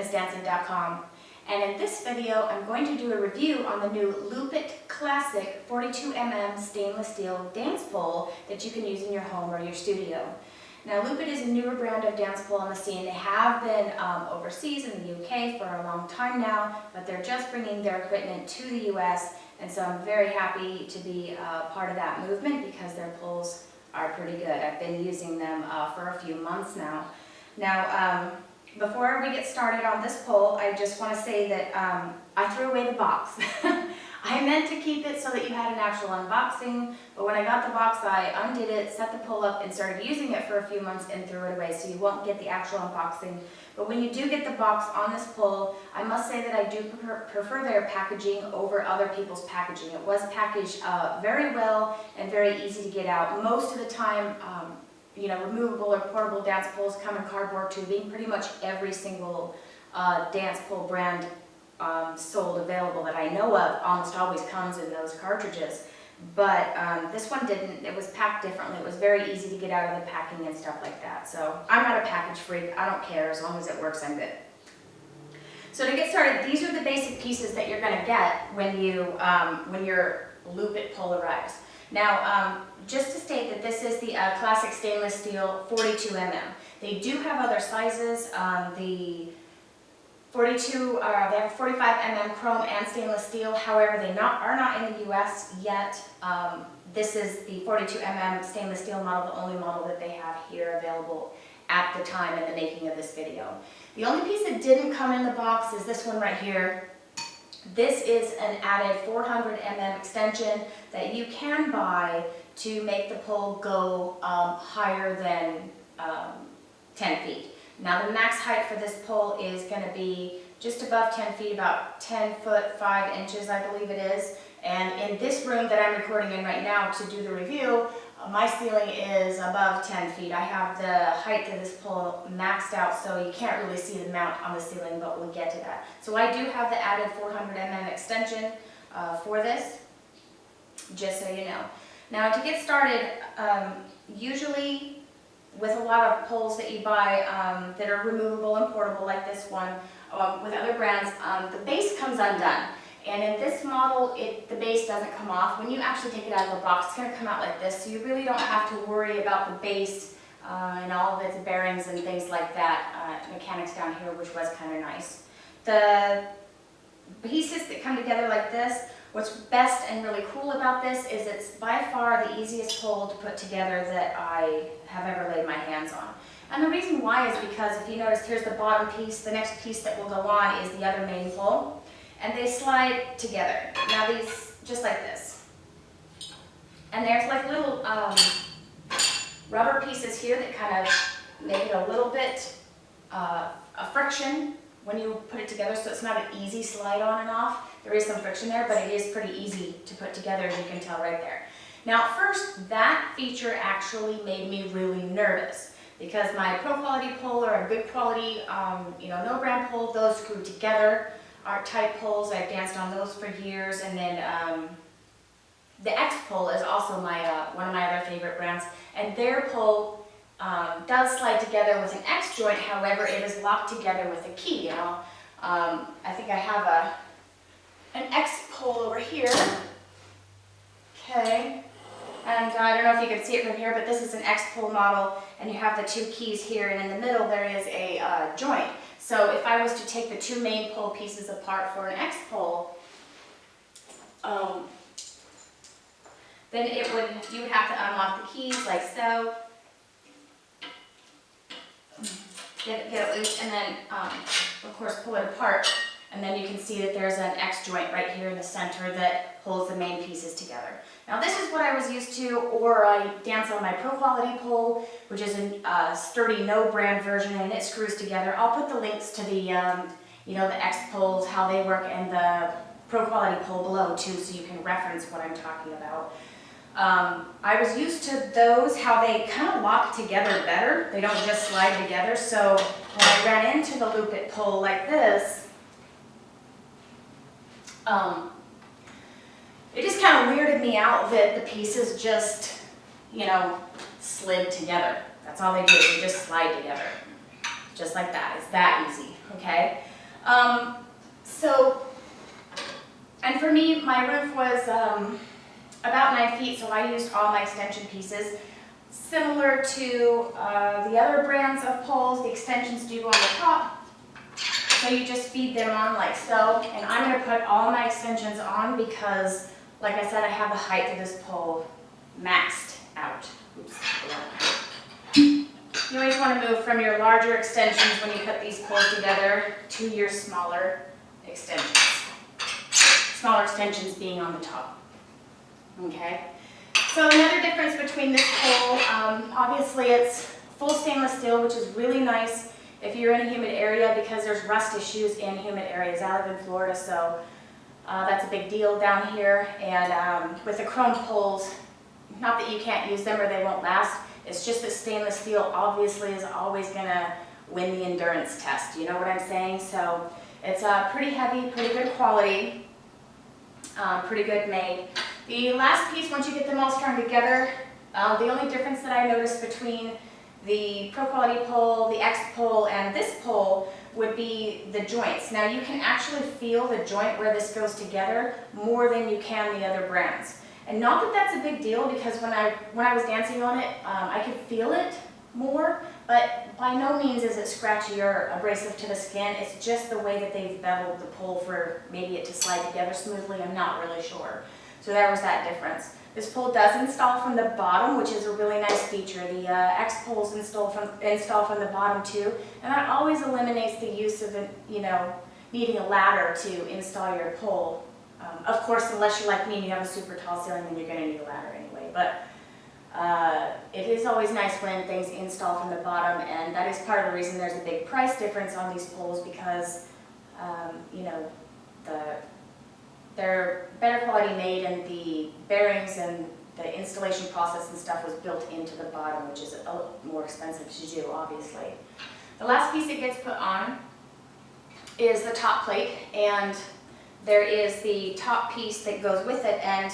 fitnessdancing.com, and in this video I'm going to do a review on the new Lupit Classic 42mm stainless steel dance pole that you can use in your home or your studio. Now Lupit is a newer brand of dance pole on the scene. They have been overseas in the UK for a long time now, but they're just bringing their equipment to the US, and so I'm very happy to be part of that movement because their poles are pretty good. I've been using them for a few months now. Now, before we get started on this pole, I just want to say that I threw away the box. I meant to keep it so that you had an actual unboxing, but when I got the box, I undid it, set the pole up, and started using it for a few months and threw it away, so you won't get the actual unboxing. But when you do get the box on this pole, I must say that I do prefer their packaging over other people's packaging. It was packaged very well and very easy to get out. Most of the time, removable or portable dance poles come in cardboard tubing. Pretty much every single dance pole brand sold available that I know of almost always comes in those cartridges. But this one didn't. It was packed differently. It was very easy to get out of the packing and stuff like that. So I'm not a package freak. I don't care. As long as it works, I'm good. So to get started, these are the basic pieces that you're going to get when your Lupit pole arrives. Now, just to state that this is the classic stainless steel 42mm. They do have other sizes. The 42, they have 45mm chrome and stainless steel. However, they are not in the US yet. This is the 42mm stainless steel model, the only model that they have here available at the time in the making of this video. The only piece that didn't come in the box is this one right here. This is an added 400mm extension that you can buy to make the pole go higher than 10 feet. Now the max height for this pole is going to be just above 10 feet, about 10 foot 5 inches I believe it is. And in this room that I'm recording in right now to do the review, my ceiling is above 10 feet. I have the height of this pole maxed out, so you can't really see the mount on the ceiling, but we'll get to that. So I do have the added 400mm extension for this, just so you know. Now to get started, usually with a lot of poles that you buy that are removable and portable like this one, with other brands, the base comes undone. And in this model, the base doesn't come off. When you actually take it out of the box, it's going to come out like this, so you really don't have to worry about the base and all of its bearings and things like that, mechanics down here, which was kind of nice. The pieces that come together like this, what's best and really cool about this is it's by far the easiest pole to put together that I have ever laid my hands on. And the reason why is because if you notice, here's the bottom piece. The next piece that will go on is the other main pole. And they slide together. Now these, just like this. And there's like little rubber pieces here that kind of make it a little bit a friction when you put it together, so it's not an easy slide on and off. There is some friction there, but it is pretty easy to put together, as you can tell right there. Now first, that feature actually made me really nervous because my pro quality pole or a good quality, no brand pole, those screw together. Art type poles, I've danced on those for years, and then the X pole is also my one of my other favorite brands, and their pole does slide together with an X joint. However, it is locked together with a key. I think I have an X pole over here. Okay, and I don't know if you can see it from here, but this is an X pole model, and you have the two keys here, and in the middle there is a joint. So if I was to take the two main pole pieces apart for an X pole, then you would have to unlock the keys like so, get it loose, and then of course pull it apart, and then you can see that there's an X joint right here in the center that holds the main pieces together. Now this is what I was used to, or I dance on my pro quality pole, which is a sturdy no brand version, and it screws together. I'll put the links to the the X poles, how they work, and the pro quality pole below too, so you can reference what I'm talking about. I was used to those, how they kind of lock together better. They don't just slide together. So when I ran into the Lupit pole like this, it just kind of weirded me out that the pieces just, slid together. That's all they do, they just slide together. Just like that, it's that easy, okay? And for me, my roof was about 9 feet, so I used all my extension pieces. Similar to the other brands of poles, the extensions do go on the top, so you just feed them on like so. And I'm going to put all my extensions on because, like I said, I have the height of this pole maxed out. Oops. You always want to move from your larger extensions when you put these poles together to your smaller extensions. Smaller extensions being on the top. Okay? So another difference between this pole, obviously it's full stainless steel, which is really nice if you're in a humid area because there's rust issues in humid areas. I live in Florida, so that's a big deal down here. And with the chrome poles, not that you can't use them or they won't last, it's just that stainless steel obviously is always going to win the endurance test. You know what I'm saying? So it's pretty heavy, pretty good quality, pretty good made. The last piece, once you get them all strung together, the only difference that I noticed between the Pro Quality pole, the X pole, and this pole would be the joints. Now you can actually feel the joint where this goes together more than you can the other brands. And not that that's a big deal because when I was dancing on it, I could feel it more, but by no means is it scratchy or abrasive to the skin. It's just the way that they've beveled the pole for maybe it to slide together smoothly. I'm not really sure. So there was that difference. This pole does install from the bottom, which is a really nice feature. The X poles install from the bottom too, and that always eliminates the use of needing a ladder to install your pole. Of course, unless you're like me and you have a super tall ceiling, then you're going to need a ladder anyway. But it is always nice when things install from the bottom, and that is part of the reason there's a big price difference on these poles because they're better quality made, and the bearings and the installation process and stuff was built into the bottom, which is a little more expensive to do, obviously. The last piece that gets put on is the top plate, and there is the top piece that goes with it, and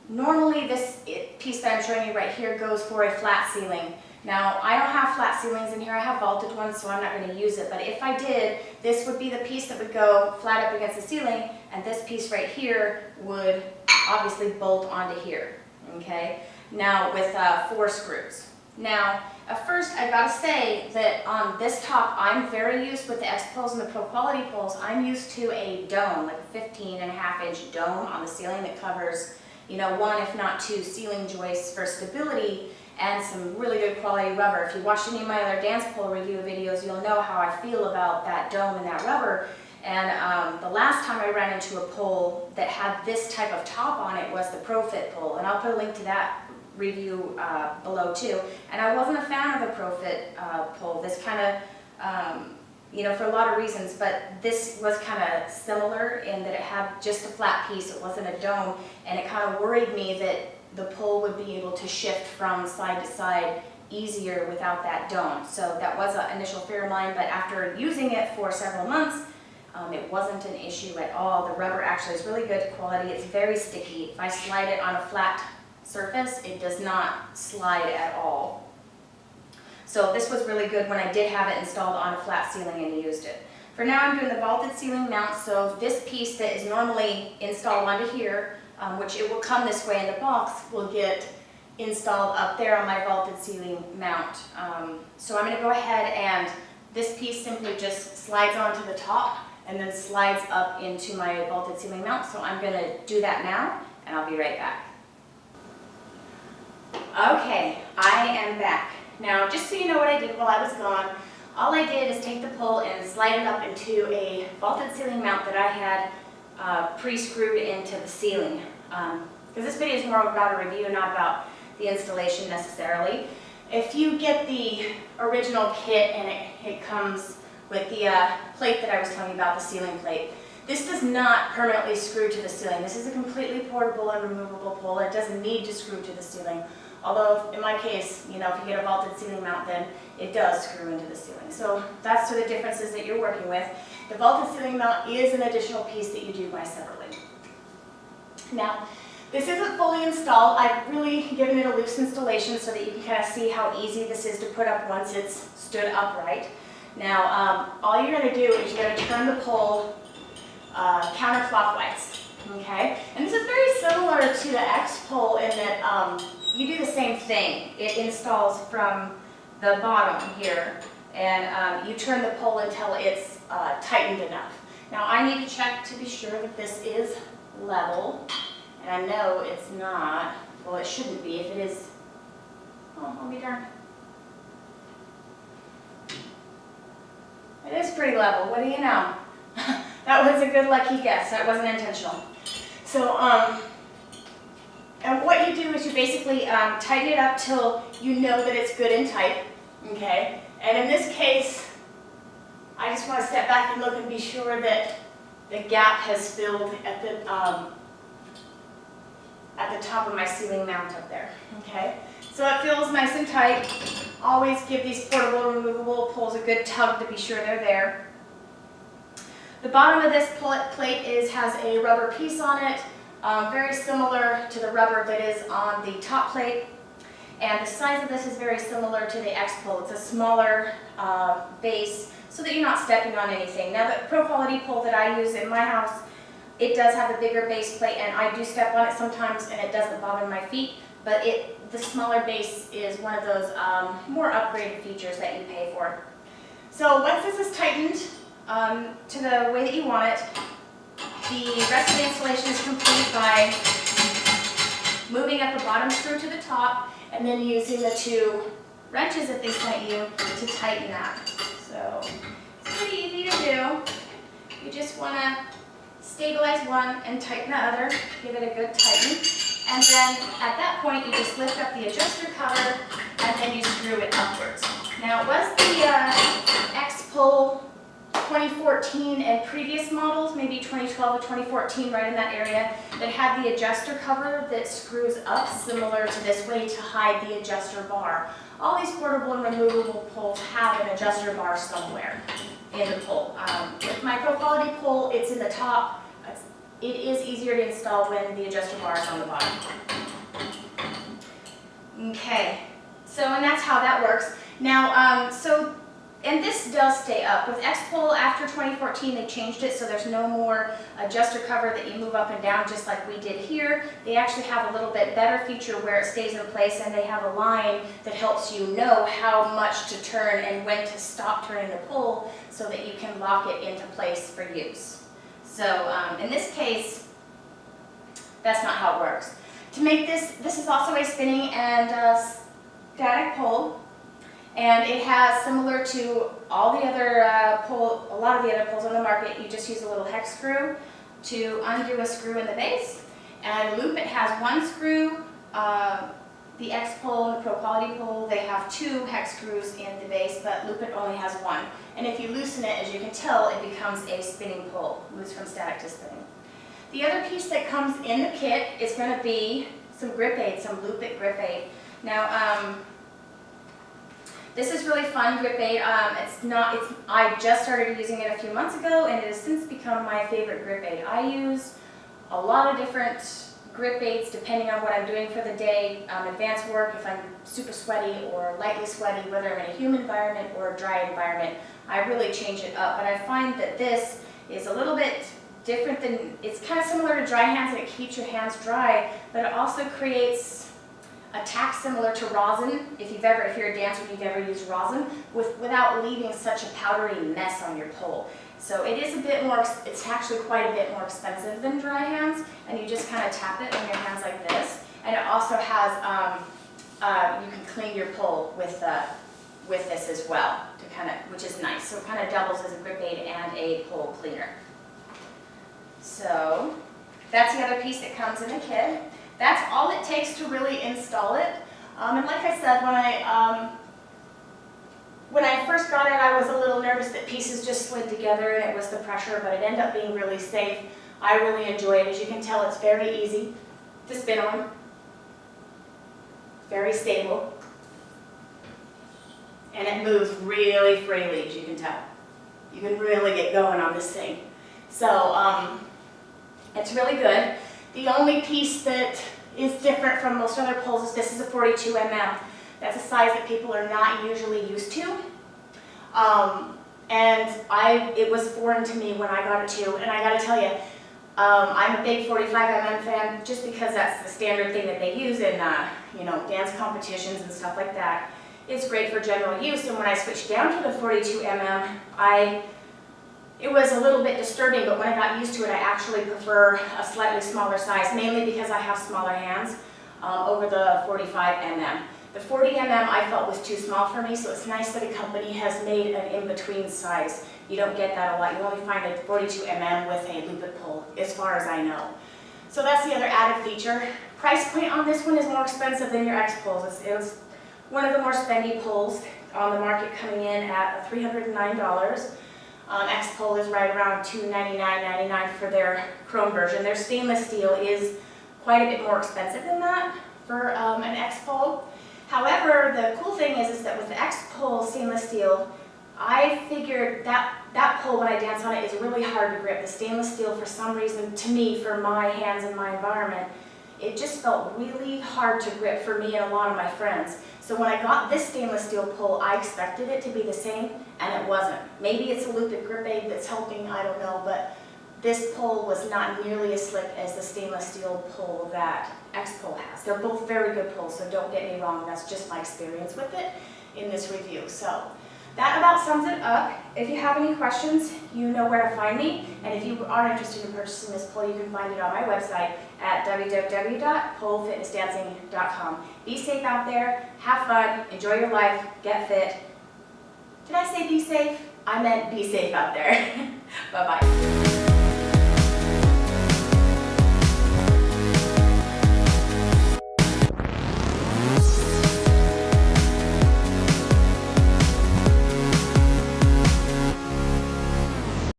normally this piece that I'm showing you right here goes for a flat ceiling. Now, I don't have flat ceilings in here, I have vaulted ones, so I'm not going to use it, but if I did, this would be the piece that would go flat up against the ceiling, and this piece right here would obviously bolt onto here, okay? Now, with 4 screws. Now, at first, I gotta say that on this top, I'm very used with the X poles and the Pro Quality poles, I'm used to a dome, like a 15.5-inch dome on the ceiling that covers, 1 if not 2 ceiling joists for stability, and some really good quality rubber. If you watched any of my other dance pole review videos, you'll know how I feel about that dome and that rubber. And the last time I ran into a pole that had this type of top on it was the ProFit pole, and I'll put a link to that review below too. And I wasn't a fan of the ProFit pole. This kind of, for a lot of reasons, but this was kind of similar in that it had just a flat piece, it wasn't a dome, and it kind of worried me that the pole would be able to shift from side to side easier without that dome. So that was an initial fear of mine, but after using it for several months, it wasn't an issue at all. The rubber actually is really good quality. It's very sticky. If I slide it on a flat surface, it does not slide at all. So this was really good when I did have it installed on a flat ceiling and used it. For now, I'm doing the vaulted ceiling mount, so this piece that is normally installed onto here, which it will come this way in the box, will get installed up there on my vaulted ceiling mount. So I'm going to go ahead and this piece simply just slides onto the top and then slides up into my vaulted ceiling mount. So I'm going to do that now, and I'll be right back. Okay, I am back. Now, just so you know what I did while I was gone, all I did is take the pole and slide it up into a vaulted ceiling mount that I had pre-screwed into the ceiling. Because this video is more about a review, not about the installation necessarily. If you get the original kit and it comes with the plate that I was telling you about, the ceiling plate, this does not permanently screw to the ceiling. This is a completely portable and removable pole. It doesn't need to screw to the ceiling. Although, in my case, if you get a vaulted ceiling mount, then it does screw into the ceiling. So that's the differences that you're working with. The vaulted ceiling mount is an additional piece that you do buy separately. Now, this isn't fully installed. I've really given it a loose installation so that you can kind of see how easy this is to put up once it's stood upright. Now, all you're going to do is you're going to turn the pole counterclockwise, okay? And this is very similar to the X pole in that you do the same thing. It installs from the bottom here, and you turn the pole until it's tightened enough. Now, I need to check to be sure that this is level, and I know it's not. Well, it shouldn't be. If it is, oh, I'll be darned. It is pretty level. What do you know? That was a good lucky guess. That wasn't intentional. So, and what you do is you basically tighten it up till you know that it's good and tight, okay? And in this case, I just want to step back and look and be sure that the gap has filled at the top of my ceiling mount up there, okay? So it feels nice and tight. Always give these portable removable poles a good tug to be sure they're there. The bottom of this plate has a rubber piece on it, very similar to the rubber that is on the top plate. And the size of this is very similar to the X pole. It's a smaller base so that you're not stepping on anything. Now the Pro Quality pole that I use in my house, it does have a bigger base plate, and I do step on it sometimes and it doesn't bother my feet, but the smaller base is one of those more upgraded features that you pay for. So once this is tightened to the way that you want it, the rest of the installation is complete by moving up the bottom screw to the top and then using the two wrenches that they sent you to tighten that. So it's pretty easy to do. You just want to stabilize one and tighten the other, give it a good tighten. And then at that point, you just lift up the adjuster cover and then you screw it upwards. Now it was the X pole 2014 and previous models, maybe 2012 or 2014, right in that area, that had the adjuster cover that screws up similar to this way to hide the adjuster bar. All these portable and removable poles have an adjuster bar somewhere in the pole. With my Pro Quality pole, it's in the top. It is easier to install when the adjuster bar is on the bottom. Okay, so and that's how that works. Now, and this does stay up. With X pole after 2014, they changed it so there's no more adjuster cover that you move up and down just like we did here. They actually have a little bit better feature where it stays in place, and they have a line that helps you know how much to turn and when to stop turning the pole so that you can lock it into place for use. So in this case, that's not how it works. To make this is also a spinning and static pole, and it has, similar to all the other a lot of the other poles on the market, you just use a little hex screw to undo a screw in the base. And Lupit has one screw. The X pole and the Pro Quality pole, they have two hex screws in the base, but Lupit only has one. And if you loosen it, as you can tell, it becomes a spinning pole, moves from static to spinning. The other piece that comes in the kit is going to be some grip aid, some Lupit grip aid. Now, this is really fun grip aid. I just started using it a few months ago, and it has since become my favorite grip aid. I use a lot of different grip aids depending on what I'm doing for the day. Advanced work, if I'm super sweaty or lightly sweaty, whether I'm in a humid environment or a dry environment, I really change it up. But I find that this is a little bit different than, it's kind of similar to dry hands, and it keeps your hands dry, but it also creates a tack similar to rosin. If you're a dancer and you've ever used rosin, without leaving such a powdery mess on your pole. So it is a bit more, it's actually quite a bit more expensive than dry hands, and you just kind of tap it on your hands like this. And it also has, you can clean your pole with this as well, which is nice. So it kind of doubles as a grip aid and a pole cleaner. So that's the other piece that comes in the kit. That's all it takes to really install it. And like I said, when I first got it, I was a little nervous that pieces just slid together and it was the pressure, but it ended up being really safe. I really enjoy it. As you can tell, it's very easy to spin on. Very stable. And it moves really freely, as you can tell. You can really get going on this thing. So it's really good. The only piece that is different from most other poles is this is a 42 mm. That's a size that people are not usually used to. And it was foreign to me when I got it too. And I gotta tell you, I'm a big 45mm fan just because that's the standard thing that they use in dance competitions and stuff like that. It's great for general use, and when I switched down to the 42mm, it was a little bit disturbing, but when I got used to it, I actually prefer a slightly smaller size, mainly because I have smaller hands over the 45mm. The 40mm I felt was too small for me, so it's nice that a company has made an in-between size. You don't get that a lot. You only find a 42mm with a Lupit pull, as far as I know. So that's the other added feature. Price point on this one is more expensive than your X-Pulls. It's one of the more spendy pulls on the market, coming in at $309. X-Pull is right around $299.99 for their chrome version. Their stainless steel is quite a bit more expensive than that for an X-Pull. However, the cool thing is that with the X-Pull stainless steel, I figured that pull, when I dance on it, is really hard to grip. The stainless steel, for some reason, to me, for my hands and my environment, it just felt really hard to grip for me and a lot of my friends. So when I got this stainless steel pull, I expected it to be the same, and it wasn't. Maybe it's a Lupit grip aid that's helping, I don't know, but this pull was not nearly as slick as the stainless steel pull that X-Pull has. They're both very good pulls, so don't get me wrong, that's just my experience with it in this review. So that about sums it up. If you have any questions, you know where to find me, and if you are interested in purchasing this pull, you can find it on my website at www.polefitnessdancing.com. Be safe out there, have fun, enjoy your life, get fit. Did I say be safe? I meant be safe out there. Bye-bye.